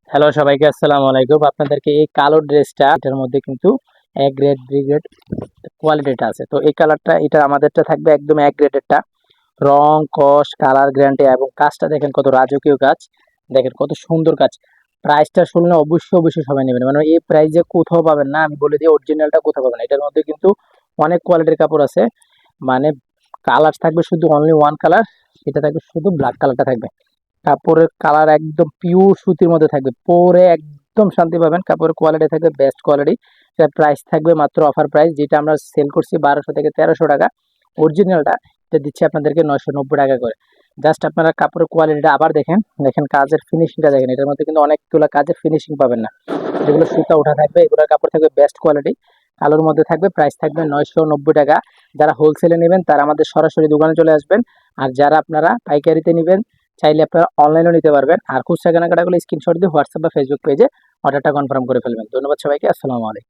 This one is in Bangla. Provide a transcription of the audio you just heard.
হ্যালো সবাইকে আসসালামু আলাইকুম। আপনাদেরকে এই কালো ড্রেসটা এটার মধ্যে কিন্তু এক গ্রেড বি গ্রেড কোয়ালিটিটা আছে। তো এই কালারটা এটা আমাদেরটা থাকবে একদম এক গ্রেডেরটা। রং, কস, কালার গ্যারান্টি এবং কাজটা দেখেন কত রাজকীয় কাজ। দেখেন কত সুন্দর কাজ। প্রাইসটা শুনলে অবশ্যই সবাই নেবেন। মানে এই প্রাইসে কোথাও পাবেন না। আমি বলে দিই অরিজিনালটা কোথাও পাবেন না। এটার মধ্যে কিন্তু অনেক কোয়ালিটির কাপড় আছে। মানে কালার থাকবে শুধু অনলি ওয়ান কালার। এটা থাকবে শুধু ব্ল্যাক কালারটা থাকবে। কাপড়ের কালার একদম পিওর সুতির মধ্যে থাকবে। পরে একদম শান্তি পাবেন। কাপড়ের কোয়ালিটি থাকবে বেস্ট কোয়ালিটি। এটার প্রাইস থাকবে মাত্র অফার প্রাইস, যেটা আমরা সেল করছি 1200 থেকে 1300 টাকা। অরিজিনালটা এটা দিচ্ছি আপনাদেরকে 990 টাকা করে। জাস্ট আপনারা কাপড়ের কোয়ালিটিটা আবার দেখেন। দেখেন কাজের ফিনিশিংটা দেখেন। এটার মধ্যে কিন্তু অনেকগুলো কাজের ফিনিশিং পাবেন না। যেগুলো সুতা ওঠা থাকবে এগুলোর কাপড় থাকবে বেস্ট কোয়ালিটি। কালোর মধ্যে থাকবে, প্রাইস থাকবে 990 টাকা। যারা হোলসেলে নেবেন তারা আমাদের সরাসরি দোকানে চলে আসবেন। আর যারা আপনারা পাইকারিতে নেবেন চাইলে আপনারা অনলাইনেও নিতে পারবেন। আর খুচরা কেনাকাটা করলে স্ক্রিনশট দিয়ে হোয়াটসঅ্যাপ বা ফেসবুক পেজে অর্ডারটা কনফার্ম করে ফেলবেন। ধন্যবাদ সবাইকে। আসসালামু আলাইকুম।